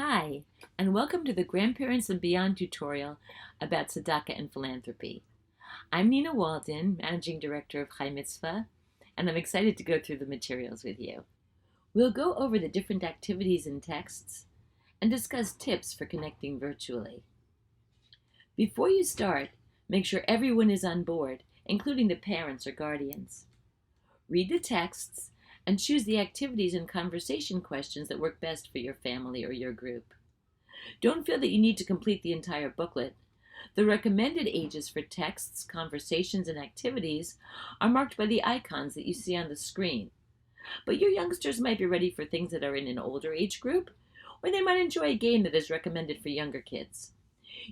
Hi, and welcome to the Grandparents and Beyond tutorial about Tzedakah and philanthropy. I'm Nina Walden, Managing Director of Chai Mitzvah, and I'm excited to go through the materials with you. We'll go over the different activities and texts and discuss tips for connecting virtually. Before you start, make sure everyone is on board, including the parents or guardians. Read the texts and choose the activities and conversation questions that work best for your family or your group. Don't feel that you need to complete the entire booklet. The recommended ages for texts, conversations, and activities are marked by the icons that you see on the screen. But your youngsters might be ready for things that are in an older age group, or they might enjoy a game that is recommended for younger kids.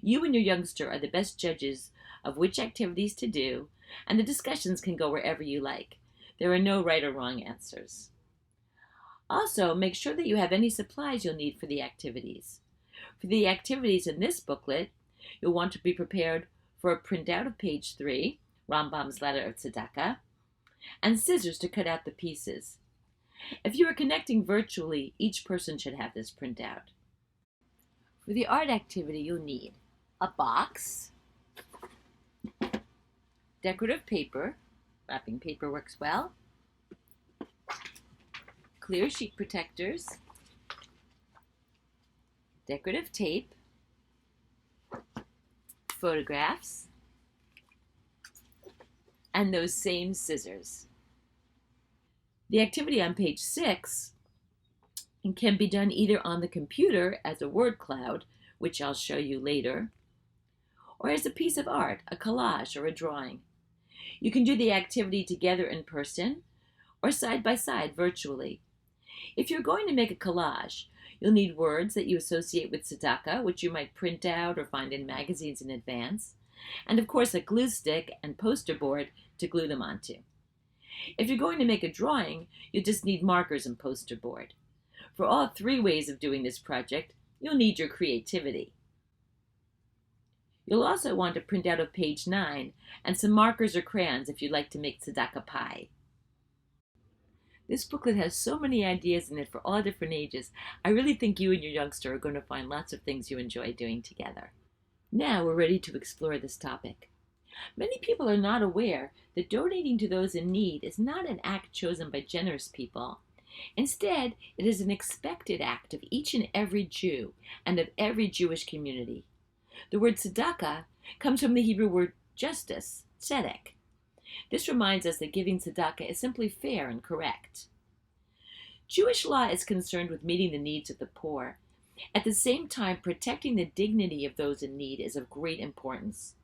You and your youngster are the best judges of which activities to do, and the discussions can go wherever you like. There are no right or wrong answers. Also, make sure that you have any supplies you'll need for the activities. For the activities in this booklet, you'll want to be prepared for a printout of page 3, Rambam's Ladder of Tzedakah, and scissors to cut out the pieces. If you are connecting virtually, each person should have this printout. For the art activity, you'll need a box, decorative paper, wrapping paper works well, clear sheet protectors, decorative tape, photographs, and those same scissors. The activity on page 6 can be done either on the computer as a word cloud, which I'll show you later, or as a piece of art, a collage or a drawing. You can do the activity together in person or side by side virtually. If you're going to make a collage, you'll need words that you associate with Tzedakah, which you might print out or find in magazines in advance, and of course a glue stick and poster board to glue them onto. If you're going to make a drawing, you'll just need markers and poster board. For all 3 ways of doing this project, you'll need your creativity. You'll also want to print out of page 9 and some markers or crayons if you'd like to make Tadaka Pie. This booklet has so many ideas in it for all different ages. I really think you and your youngster are going to find lots of things you enjoy doing together. Now we're ready to explore this topic. Many people are not aware that donating to those in need is not an act chosen by generous people. Instead, it is an expected act of each and every Jew and of every Jewish community. The word tzedakah comes from the Hebrew word justice, tzedek. This reminds us that giving tzedakah is simply fair and correct. Jewish law is concerned with meeting the needs of the poor. At the same time, protecting the dignity of those in need is of great importance.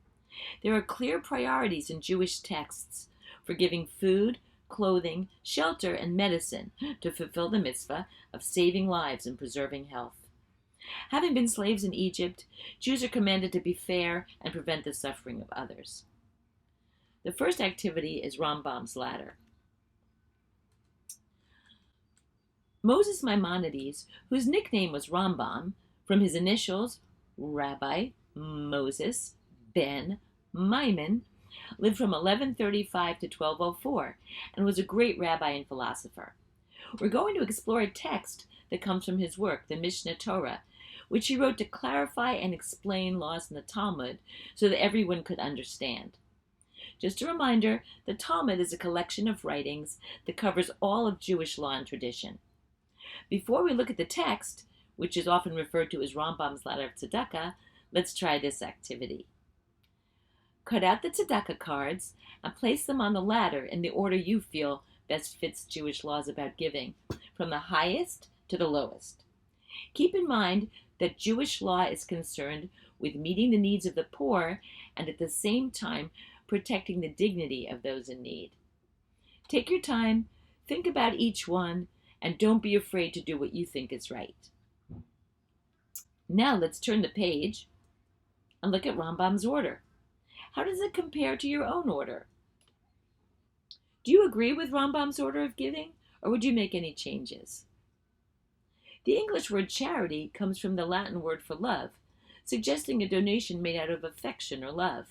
There are clear priorities in Jewish texts for giving food, clothing, shelter, and medicine to fulfill the mitzvah of saving lives and preserving health. Having been slaves in Egypt, Jews are commanded to be fair and prevent the suffering of others. The first activity is Rambam's ladder. Moses Maimonides, whose nickname was Rambam, from his initials Rabbi Moses ben Maimon, lived from 1135 to 1204 and was a great rabbi and philosopher. We're going to explore a text that comes from his work, the Mishnah Torah, which he wrote to clarify and explain laws in the Talmud so that everyone could understand. Just a reminder, the Talmud is a collection of writings that covers all of Jewish law and tradition. Before we look at the text, which is often referred to as Rambam's Ladder of Tzedakah, let's try this activity. Cut out the Tzedakah cards and place them on the ladder in the order you feel best fits Jewish laws about giving, from the highest to the lowest. Keep in mind that Jewish law is concerned with meeting the needs of the poor and at the same time protecting the dignity of those in need. Take your time, think about each one, and don't be afraid to do what you think is right. Now let's turn the page and look at Rambam's order. How does it compare to your own order? Do you agree with Rambam's order of giving, or would you make any changes? The English word charity comes from the Latin word for love, suggesting a donation made out of affection or love.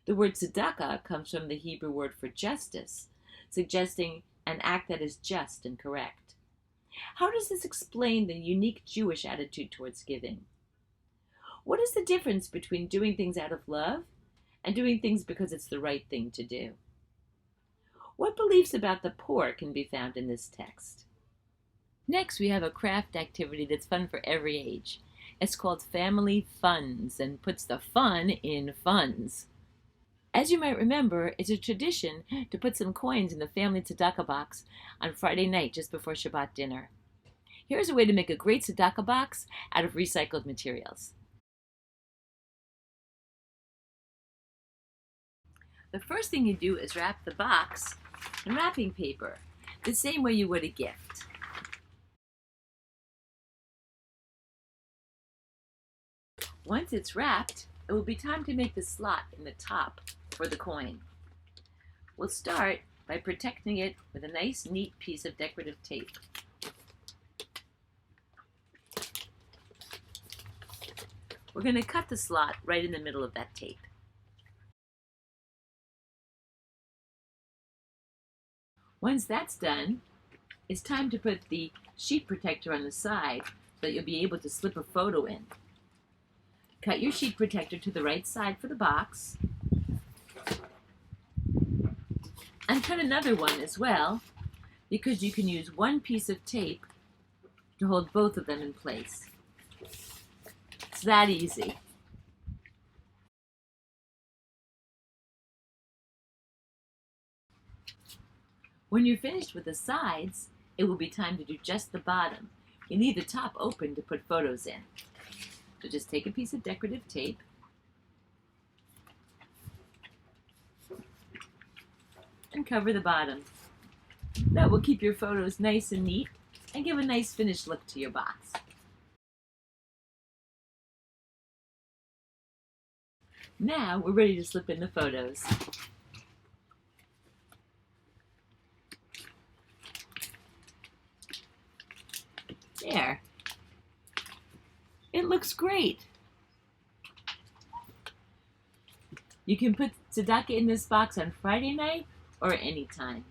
The word tzedakah comes from the Hebrew word for justice, suggesting an act that is just and correct. How does this explain the unique Jewish attitude towards giving? What is the difference between doing things out of love and doing things because it's the right thing to do? What beliefs about the poor can be found in this text? Next, we have a craft activity that's fun for every age. It's called Family Funds and puts the fun in funds. As you might remember, it's a tradition to put some coins in the family tzedakah box on Friday night just before Shabbat dinner. Here's a way to make a great tzedakah box out of recycled materials. The first thing you do is wrap the box in wrapping paper, the same way you would a gift. Once it's wrapped, it will be time to make the slot in the top for the coin. We'll start by protecting it with a nice, neat piece of decorative tape. We're going to cut the slot right in the middle of that tape. Once that's done, it's time to put the sheet protector on the side so that you'll be able to slip a photo in. Cut your sheet protector to the right side for the box, and cut another one as well, because you can use one piece of tape to hold both of them in place. It's that easy. When you're finished with the sides, it will be time to do just the bottom. You leave the top open to put photos in. So just take a piece of decorative tape and cover the bottom. That will keep your photos nice and neat and give a nice finished look to your box. Now we're ready to slip in the photos. There. It looks great. You can put tzedakah in this box on Friday night or any time.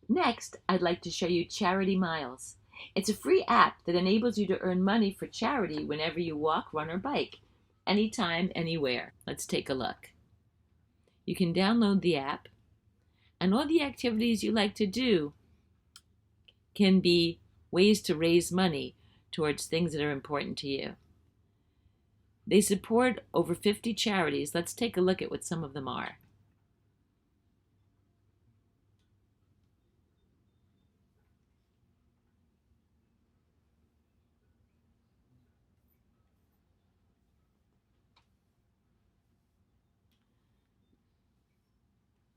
Next, I'd like to show you Charity Miles. It's a free app that enables you to earn money for charity whenever you walk, run, or bike. Anytime, anywhere. Let's take a look. You can download the app, and all the activities you like to do can be ways to raise money towards things that are important to you. They support over 50 charities. Let's take a look at what some of them are.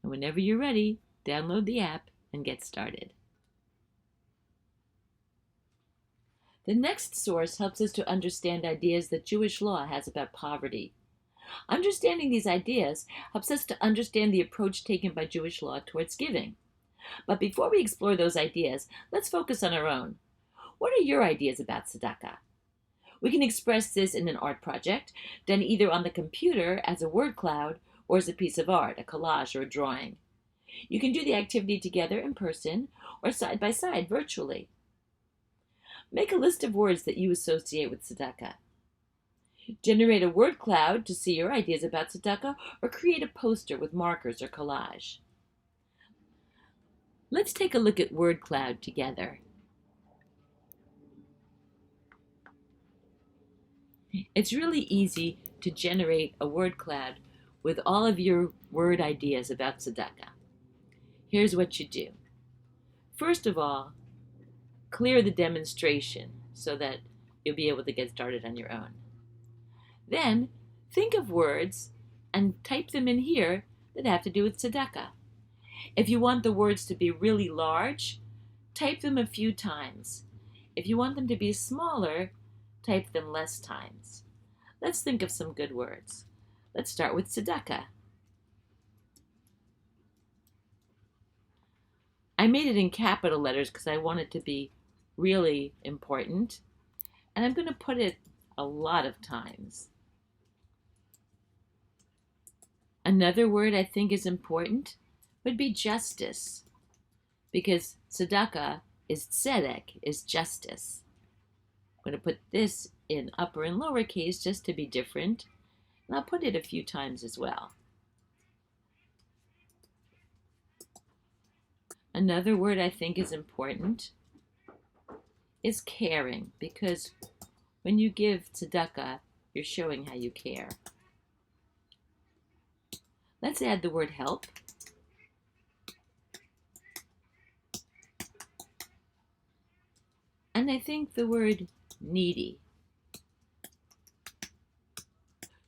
And whenever you're ready, download the app and get started. The next source helps us to understand ideas that Jewish law has about poverty. Understanding these ideas helps us to understand the approach taken by Jewish law towards giving. But before we explore those ideas, let's focus on our own. What are your ideas about tzedakah? We can express this in an art project, done either on the computer as a word cloud or as a piece of art, a collage or a drawing. You can do the activity together in person or side by side virtually. Make a list of words that you associate with tzedakah. Generate a word cloud to see your ideas about tzedakah, or create a poster with markers or collage. Let's take a look at word cloud together. It's really easy to generate a word cloud with all of your word ideas about tzedakah. Here's what you do. First of all, clear the demonstration so that you'll be able to get started on your own. Then, think of words and type them in here that have to do with tzedakah. If you want the words to be really large, type them a few times. If you want them to be smaller, type them less times. Let's think of some good words. Let's start with tzedakah. I made it in capital letters because I want it to be really important, and I'm going to put it a lot of times. Another word I think is important would be justice, because tzedakah is tzedek, is justice. I'm going to put this in upper and lower case just to be different, and I'll put it a few times as well. Another word I think is important is caring, because when you give tzedakah, you're showing how you care. Let's add the word help. And I think the word needy.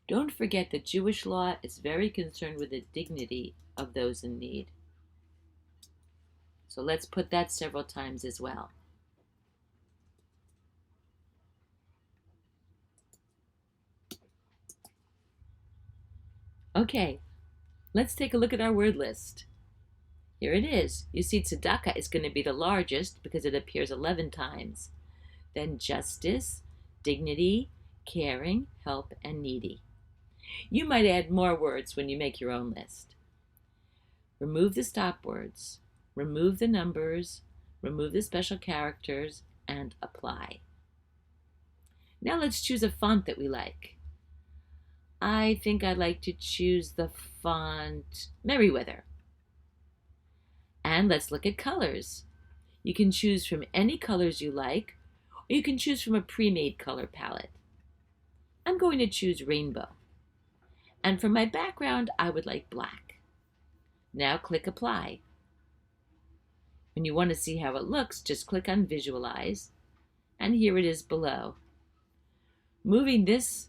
Don't forget that Jewish law is very concerned with the dignity of those in need. So let's put that several times as well. Okay, let's take a look at our word list. Here it is. You see tzedakah is going to be the largest because it appears 11 times. Then justice, dignity, caring, help, and needy. You might add more words when you make your own list. Remove the stop words, remove the numbers, remove the special characters, and apply. Now let's choose a font that we like. I think I'd like to choose the font Merriweather. And let's look at colors. You can choose from any colors you like, or you can choose from a pre-made color palette. I'm going to choose rainbow. And for my background, I would like black. Now click Apply. When you want to see how it looks, just click on Visualize, and here it is below. Moving this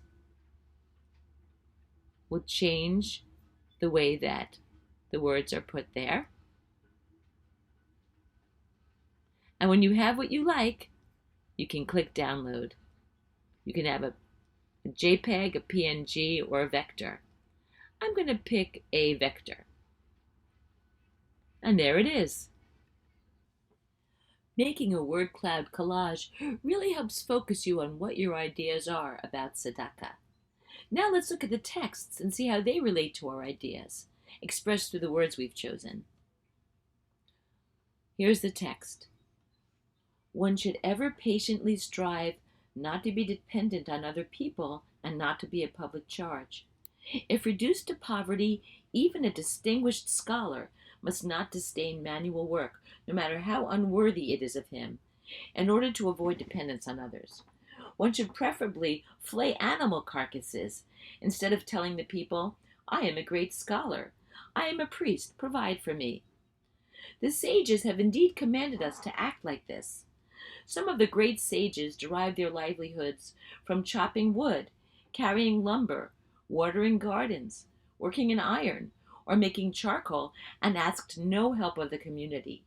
will change the way that the words are put there. And when you have what you like, you can click Download. You can have a JPEG, a PNG, or a vector. I'm going to pick a vector. And there it is. Making a word cloud collage really helps focus you on what your ideas are about tzedakah. Now let's look at the texts and see how they relate to our ideas, expressed through the words we've chosen. Here's the text. One should ever patiently strive not to be dependent on other people and not to be a public charge. If reduced to poverty, even a distinguished scholar must not disdain manual work, no matter how unworthy it is of him, in order to avoid dependence on others. One should preferably flay animal carcasses instead of telling the people, I am a great scholar, I am a priest, provide for me. The sages have indeed commanded us to act like this. Some of the great sages derived their livelihoods from chopping wood, carrying lumber, watering gardens, working in iron, or making charcoal, and asked no help of the community.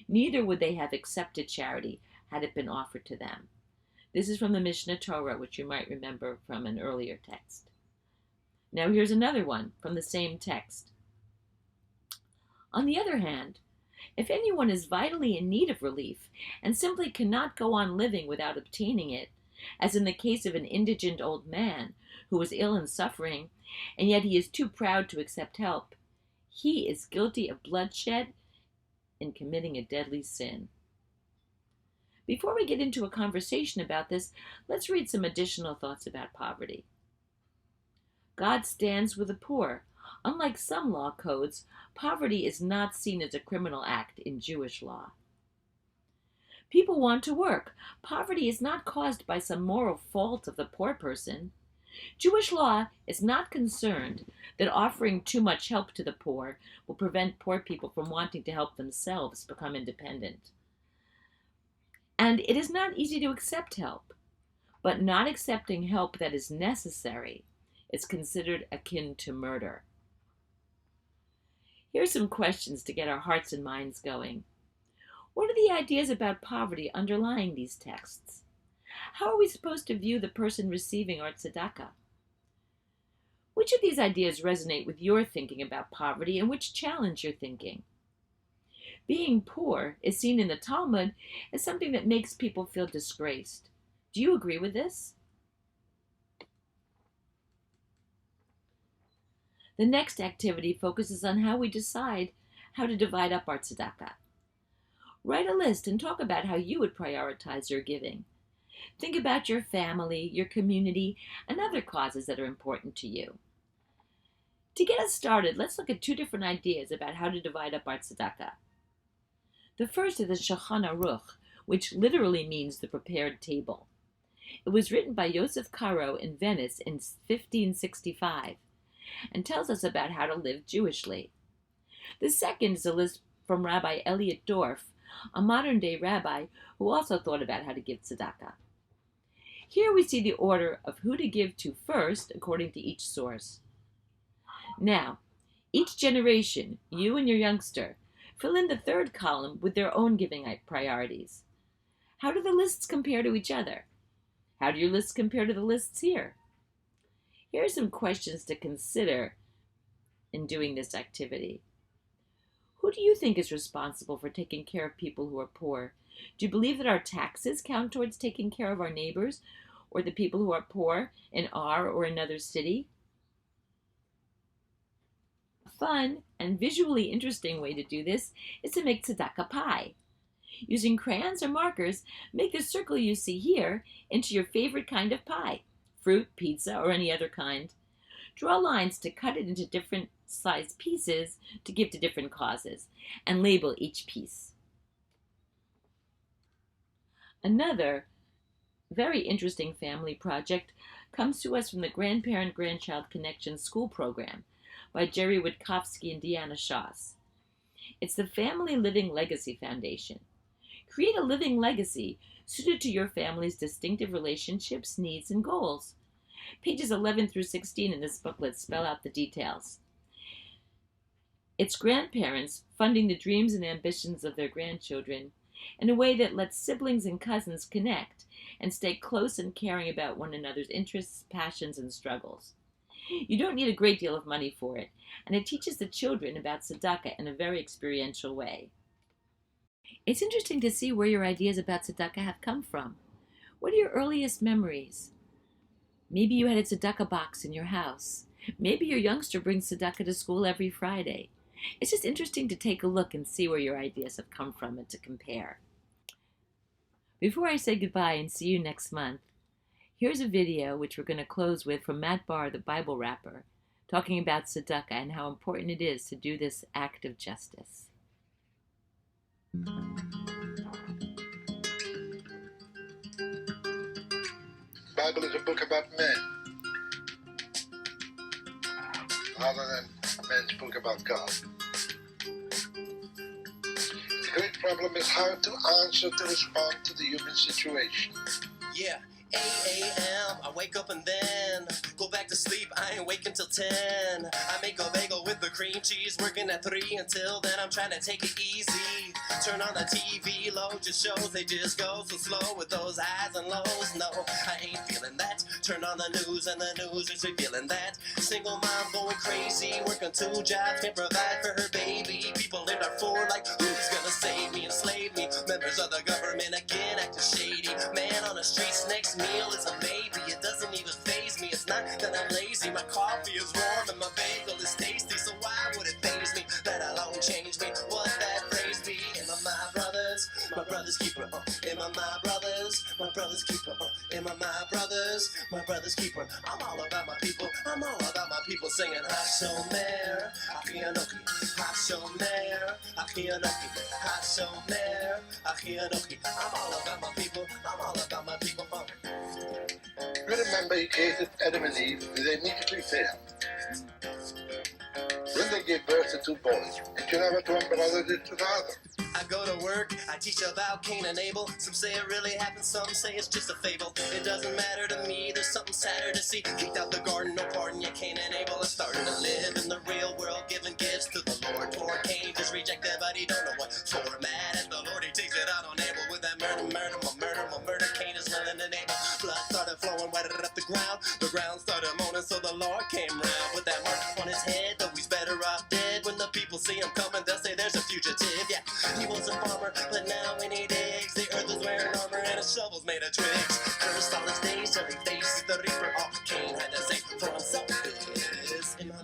Neither would they have accepted charity had it been offered to them. This is from the Mishnah Torah, which you might remember from an earlier text. Now here's another one from the same text. On the other hand, if anyone is vitally in need of relief and simply cannot go on living without obtaining it, as in the case of an indigent old man who is ill and suffering, and yet he is too proud to accept help, he is guilty of bloodshed in committing a deadly sin. Before we get into a conversation about this, let's read some additional thoughts about poverty. God stands with the poor. Unlike some law codes, poverty is not seen as a criminal act in Jewish law. People want to work. Poverty is not caused by some moral fault of the poor person. Jewish law is not concerned that offering too much help to the poor will prevent poor people from wanting to help themselves become independent. And it is not easy to accept help, but not accepting help that is necessary is considered akin to murder. Here are some questions to get our hearts and minds going. What are the ideas about poverty underlying these texts? How are we supposed to view the person receiving our tzedakah? Which of these ideas resonate with your thinking about poverty and which challenge your thinking? Being poor is seen in the Talmud as something that makes people feel disgraced. Do you agree with this? The next activity focuses on how we decide how to divide up our tzedakah. Write a list and talk about how you would prioritize your giving. Think about your family, your community, and other causes that are important to you. To get us started, let's look at two different ideas about how to divide up our tzedakah. The first is the Shulchan Aruch, which literally means the prepared table. It was written by Yosef Karo in Venice in 1565 and tells us about how to live Jewishly. The second is a list from Rabbi Elliot Dorff, a modern-day rabbi who also thought about how to give tzedakah. Here we see the order of who to give to first according to each source. Now, each generation, you and your youngster, fill in the third column with their own giving priorities. How do the lists compare to each other? How do your lists compare to the lists here? Here are some questions to consider in doing this activity. Who do you think is responsible for taking care of people who are poor? Do you believe that our taxes count towards taking care of our neighbors or the people who are poor in our or another city? A fun and visually interesting way to do this is to make Tadaka Pie. Using crayons or markers, make the circle you see here into your favorite kind of pie, fruit, pizza, or any other kind. Draw lines to cut it into different sized pieces to give to different causes, and label each piece. Another very interesting family project comes to us from the Grandparent-Grandchild Connection School Program by Jerry Witkowski and Deanna Shaws. It's the Family Living Legacy Foundation. Create a living legacy suited to your family's distinctive relationships, needs, and goals. Pages 11 through 16 in this booklet spell out the details. It's grandparents funding the dreams and ambitions of their grandchildren in a way that lets siblings and cousins connect and stay close and caring about one another's interests, passions, and struggles. You don't need a great deal of money for it, and it teaches the children about tzedakah in a very experiential way. It's interesting to see where your ideas about tzedakah have come from. What are your earliest memories? Maybe you had a tzedakah box in your house. Maybe your youngster brings tzedakah to school every Friday. It's just interesting to take a look and see where your ideas have come from and to compare. Before I say goodbye and see you next month, here's a video which we're going to close with from Matt Barr, the Bible rapper, talking about tzedakah and how important it is to do this act of justice. The Bible is a book about men, rather than men's book about God. The great problem is how to answer, to respond to the human situation. Yeah, 8 a.m. I wake up and then go back to sleep. I ain't waking till 10. I make a bagel with the cream cheese, working at 3 until then. I'm trying to take it easy. Turn on the TV, load your shows. They just go so slow with those highs and lows. No, I ain't feeling that. Turn on the news and the news is revealing that single mom going crazy, working 2 jobs, can't provide for her baby. People in Darfur like, who's gonna save me, enslave me? Members of the government again acting shady. Man on the streets, next meal is a maybe. It doesn't even faze me. It's not that I'm lazy. My coffee is warm and my bagel is tasty. So why would it faze me? Let alone change me. What that phrase be? Am I my brother's keeper? Am I my brother's keeper? Am I my brother's keeper? I'm all about my people. I'm all about my people singing Hashomer, Achianoki, Hashomer, Achianoki, Hashomer, Achianoki. I'm all about my people. I'm all about my people. Remember, he created Adam and Eve, they immediately failed. Then they gave birth to 2 boys. And you know what one brother did to the other? I go to work, I teach about Cain and Abel. Some say it really happened, some say it's just a fable. It doesn't matter to me, there's something sadder to see. Kicked out the garden, no pardon, yeah, Cain and Abel are starting to live in the real world, giving gifts to the Lord. Poor Cain just rejected, but he don't know what for. Mad at the Lord, he takes it out on Abel with that murder. Cain is willing and Abel. Blood started flowing, wetted up the ground. The ground started moaning, so the Lord came round with that mark on his head. Though he's better off dead. When the people see him coming, they'll say there's a fugitive. Yeah, he was a farmer, but now when he digs, the earth is wearing armor and his shovel's made of twigs. Cursed all his days till he faces the reaper. All Cain had to say for himself is, am I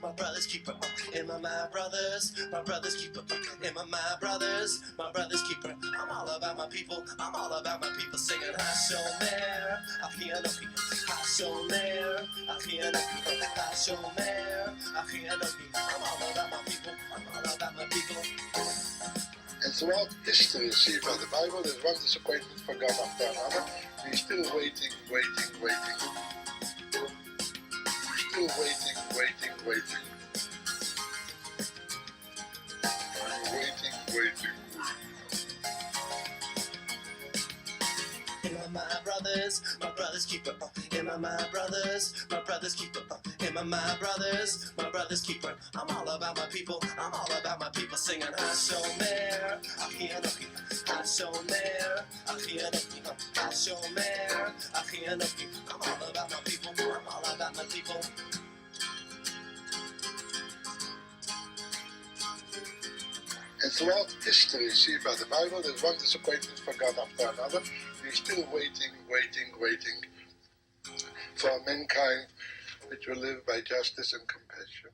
my brother's keeper? Am Am I my brother's keeper? Am I my brother's keeper? I'm all about my people, I'm all about my people, singing Hashomer, Achianoki, Hashomer, Achianoki, Hashomer, Achianoki. I'm all about my people, I'm all about my people. And throughout history, see by the Bible, there's one disappointment for God after another. He's still waiting. Still waiting. Am I my brother's keeper? Am I my brother's keeper? Am I my brother's keeper? I'm all about my people, I'm all about my people, singing Hashomer, Achianoki, Hashomer, Achianoki, Hashomer, Achianoki. I'm all about my people, I'm all about my people. And throughout history, see by the Bible, there's one disappointment for God after another. He's still waiting for mankind which will live by justice and compassion.